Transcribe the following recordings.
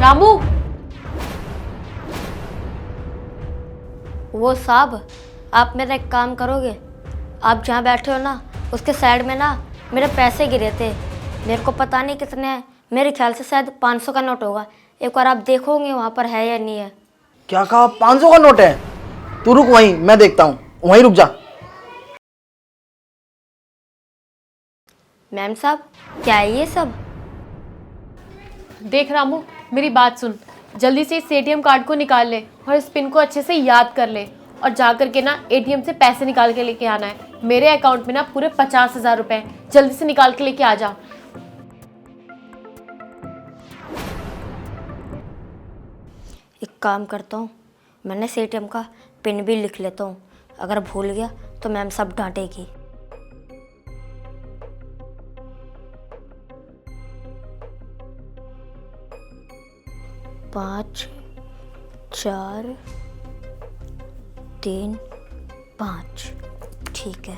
रामू, वो साहब, आप मेरा एक काम करोगे? आप जहाँ बैठे हो ना, उसके साइड में ना मेरे पैसे गिरे थे। मेरे को पता नहीं कितने हैं, मेरे ख्याल से शायद 500 का नोट होगा। एक बार आप देखोगे वहाँ पर है या नहीं है। क्या कहा? 500 का नोट है? तू रुक वहीं, मैं देखता हूँ, वहीं रुक जा। मैम साहब, क्या है ये सब? देख रामू, मेरी बात सुन। जल्दी से इस एटीएम कार्ड को निकाल ले और इस पिन को अच्छे से याद कर ले और जा करके ना एटीएम से पैसे निकाल के लेके आना है। मेरे अकाउंट में ना पूरे 50,000 रुपए हैं। जल्दी से निकाल के लेके आ जा। एक काम करता हूँ, मैंने इस एटीएम का पिन भी लिख लेता हूँ। अगर भूल गया तो मैम साहब डांटेगी। 5 4 3 5। ठीक है।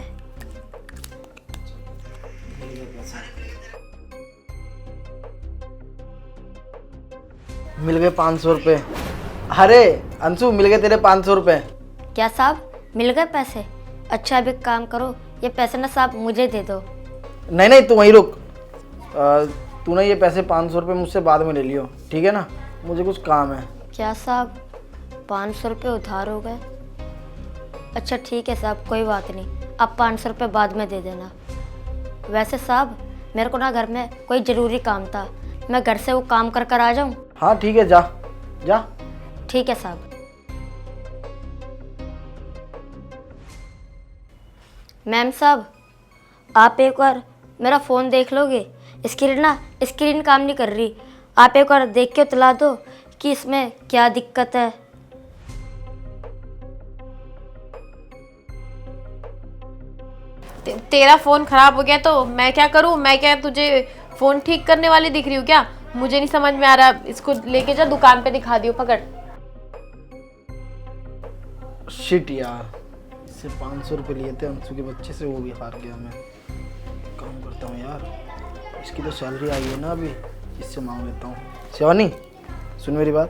मिल गए 500 रुपये। अरे अंशु, मिल गए तेरे 500 रुपये। क्या साहब, मिल गए पैसे? अच्छा, अब एक काम करो, ये पैसे ना साहब मुझे दे दो। नहीं नहीं, तू वहीं रुक। तूने ये पैसे 500 रुपये मुझसे बाद में ले लियो, ठीक है ना? मुझे कुछ काम है। क्या साहब, 500 रुपये उधार हो गए? अच्छा ठीक है साहब, कोई बात नहीं, आप 500 रुपये बाद में दे देना। वैसे साहब, मेरे को ना घर में कोई ज़रूरी काम था, मैं घर से वो काम कर कर आ जाऊँ? हाँ ठीक है, जा जा। ठीक है साहब। मैम साहब, आप एक बार मेरा फ़ोन देख लोगे? स्क्रीन काम नहीं कर रही। आप एक बार देख के बतला दो कि इसमें क्या दिक्कत है। तेरा फोन खराब हो गया तो मैं क्या करूं? मैं क्या तुझे फोन ठीक करने वाली दिख रही हूँ क्या? मुझे नहीं समझ में आ रहा। इसको लेके जा, दुकान पे दिखा दियो। पकड़। शिट यार, इससे 500 रुपये लिए थे अंशु के बच्चे से, वो भी हार गया मैं। काम करता हूँ यार, इसकी तो सैलरी आई है ना अभी, इससे मांग लेता हूँ। शिवानी सुन मेरी बात,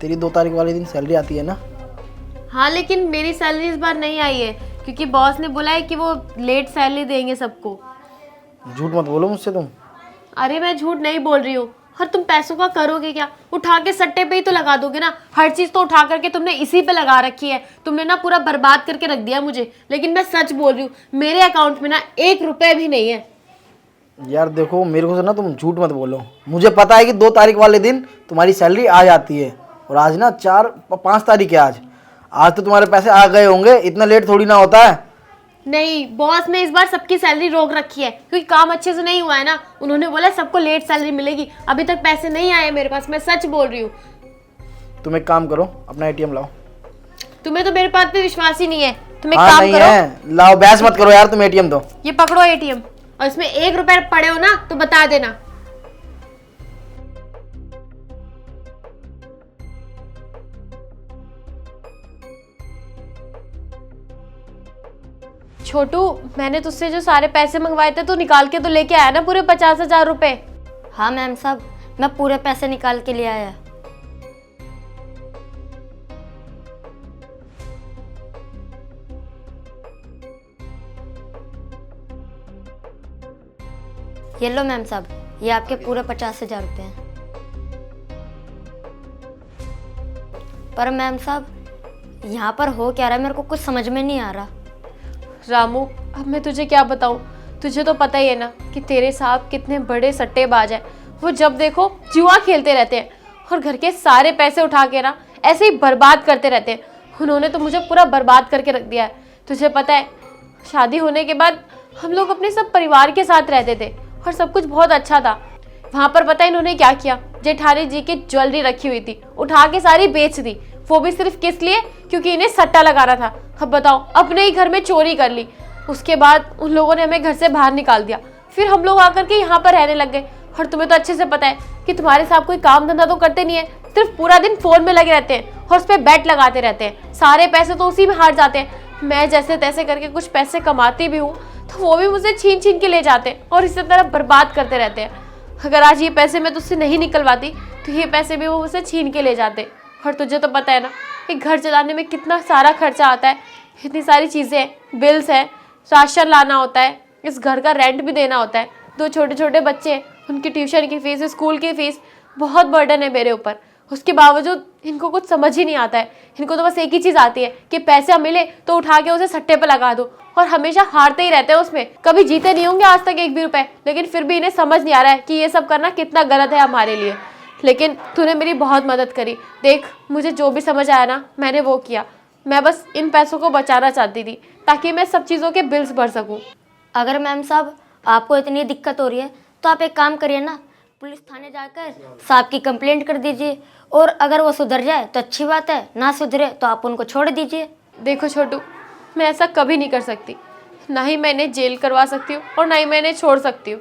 तेरी 2 तारीख वाले दिन सैलरी आती है ना? हाँ, लेकिन मेरी सैलरी इस बार नहीं आई है क्योंकि बॉस ने बोला है कि वो लेट सैलरी देंगे सबको। झूठ मत बोलो मुझसे तुम। अरे मैं झूठ नहीं बोल रही हूँ। और तुम पैसों का करोगे क्या? उठा के सट्टे पे ही तो लगा दोगे ना। हर चीज तो उठा करके तुमने इसी पे लगा रखी है। तुमने ना पूरा बर्बाद करके रख दिया मुझे। लेकिन मैं सच बोल रही हूँ, मेरे अकाउंट में ना 1 रुपए भी नहीं है। यार देखो, मेरे को से ना तुम झूठ मत बोलो। मुझे पता है कि 2 तारीख वाले दिन तुम्हारी सैलरी आ जाती है, और आज ना 5 तारीख है। आज तो तुम्हारे पैसे आ गए होंगे, इतना लेट थोड़ी ना होता है। नहीं, बॉस ने इस बार सबकी सैलरी रोक रखी है क्योंकि काम अच्छे से नहीं हुआ है ना। उन्होंने बोला सबको लेट सैलरी मिलेगी। अभी तक पैसे नहीं आए मेरे पास, मैं सच बोल रही हूँ। तुम एक काम करो, अपना एटीएम लाओ। तुम्हें तो मेरे बात पे विश्वास ही नहीं है। तुम एक हाँ, काम नहीं करो, है, लाओ, बहस मत करो यार, तुम एटीएम दो। ये पकड़ो एटीएम, और इसमें 1 रुपए पड़े हो ना तो बता देना। छोटू, मैंने तुझसे जो सारे पैसे मंगवाए थे तो निकाल के तो लेके आया ना पूरे 50,000 रुपए? हाँ मैम साहब, मैं पूरे पैसे निकाल के ले आया। ये लो मैम साहब, ये आपके पूरे 50,000 रुपये हैं। पर मैम साहब, यहाँ पर हो क्या रहा है, मेरे को कुछ समझ में नहीं आ रहा। रामू, अब मैं तुझे क्या बताऊं? तुझे तो पता ही है ना कि तेरे साहब कितने बड़े सट्टेबाज हैं। वो जब देखो जुआ खेलते रहते हैं और घर के सारे पैसे उठा के ना ऐसे ही बर्बाद करते रहते हैं। उन्होंने तो मुझे पूरा बर्बाद करके रख दिया है। तुझे पता है, शादी होने के बाद हम लोग अपने सब परिवार के साथ रहते थे और सब कुछ बहुत अच्छा था। वहाँ पर पता है इन्होंने क्या किया? जेठानी जी की ज्वेलरी रखी हुई थी, उठा के सारी बेच दी। वो भी सिर्फ किस लिए? क्योंकि इन्हें सट्टा लगाना था। अब बताओ, अपने ही घर में चोरी कर ली। उसके बाद उन लोगों ने हमें घर से बाहर निकाल दिया। फिर हम लोग आकर के यहाँ पर रहने लग गए। और तुम्हें तो अच्छे से पता है कि तुम्हारे साथ कोई काम धंधा तो करते नहीं है, सिर्फ पूरा दिन फोन में लगे रहते हैं और उस पर बैट लगाते रहते हैं। सारे पैसे तो उसी में हार जाते हैं। मैं जैसे तैसे करके कुछ पैसे कमाती भी हूँ तो वो भी मुझे छीन छीन के ले जाते हैं और इसी तरह बर्बाद करते रहते हैं। अगर आज ये पैसे मैं तुझसे नहीं निकलवाती तो ये पैसे भी वो मुझसे छीन के ले जाते। और तुझे तो पता है ना कि घर चलाने में कितना सारा खर्चा आता है, इतनी सारी चीज़ें हैं, बिल्स हैं, राशन लाना होता है, इस घर का रेंट भी देना होता है, 2 छोटे छोटे बच्चे हैं, उनकी ट्यूशन की फ़ीस, स्कूल की फ़ीस, बहुत बर्डन है मेरे ऊपर। उसके बावजूद इनको कुछ समझ ही नहीं आता है। इनको तो बस एक ही चीज़ आती है कि पैसा मिले तो उठा के उसे सट्टे पे लगा दो, और हमेशा हारते ही रहते हैं उसमें। कभी जीते नहीं होंगे आज तक एक भी रुपए, लेकिन फिर भी इन्हें समझ नहीं आ रहा है कि ये सब करना कितना गलत है हमारे लिए। लेकिन तूने मेरी बहुत मदद करी। देख, मुझे जो भी समझ आया ना मैंने वो किया। मैं बस इन पैसों को बचाना चाहती थी ताकि मैं सब चीज़ों के बिल्स भर सकूँ। अगर मैम साहब आपको इतनी दिक्कत हो रही है तो आप एक काम करिए ना, पुलिस थाने जाकर साहब की कंप्लेंट कर दीजिए, और अगर वो सुधर जाए तो अच्छी बात है, ना सुधरे तो आप उनको छोड़ दीजिए। देखो छोटू, मैं ऐसा कभी नहीं कर सकती। ना ही मैं इन्हें जेल करवा सकती हूँ और ना ही मैं इन्हें छोड़ सकती हूँ।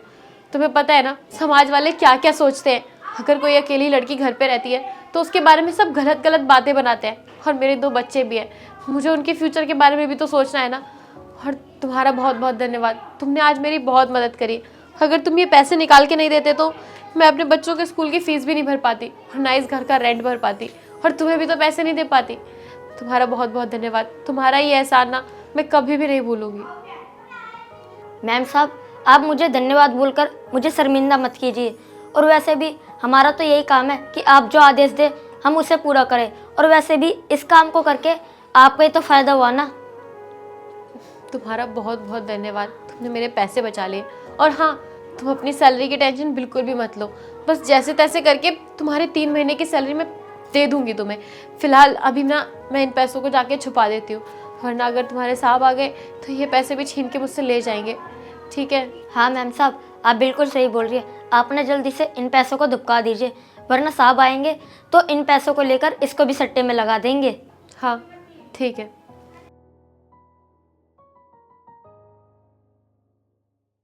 तुम्हें पता है ना समाज वाले क्या क्या सोचते हैं। अगर कोई अकेली लड़की घर पे रहती है तो उसके बारे में सब गलत गलत बातें बनाते हैं। और मेरे 2 बच्चे भी हैं, मुझे उनके फ्यूचर के बारे में भी तो सोचना है ना। और तुम्हारा बहुत बहुत धन्यवाद, तुमने आज मेरी बहुत मदद करी। अगर तुम ये पैसे निकाल के नहीं देते तो मैं अपने बच्चों के स्कूल की फ़ीस भी नहीं भर पाती और ना इस घर का रेंट भर पाती, और तुम्हें भी तो पैसे नहीं दे पाती। तुम्हारा बहुत बहुत धन्यवाद। तुम्हारा ये एहसान ना मैं कभी भी नहीं भूलूंगी। मैम साहब आप मुझे धन्यवाद बोलकर मुझे शर्मिंदा मत कीजिए, और वैसे भी हमारा तो यही काम है कि आप जो आदेश दें हम उसे पूरा करें, और वैसे भी इस काम को करके आपको ही तो फ़ायदा हुआ ना। तुम्हारा बहुत बहुत धन्यवाद, तुमने मेरे पैसे बचा लिए। और हाँ, तुम अपनी सैलरी की टेंशन बिल्कुल भी मत लो। बस जैसे तैसे करके तुम्हारे 3 महीने की सैलरी मैं दे दूंगी तुम्हें। फ़िलहाल अभी ना मैं इन पैसों को जाके छुपा देती हूँ, वरना अगर तुम्हारे साहब आ गए तो ये पैसे भी छीन के मुझसे ले जाएंगे। ठीक है? हाँ मैम साहब आप बिल्कुल सही बोल रही है। आप ना जल्दी से इन पैसों को दुबका दीजिए, वरना साहब आएंगे तो इन पैसों को लेकर इसको भी सट्टे में लगा देंगे। हाँ ठीक है।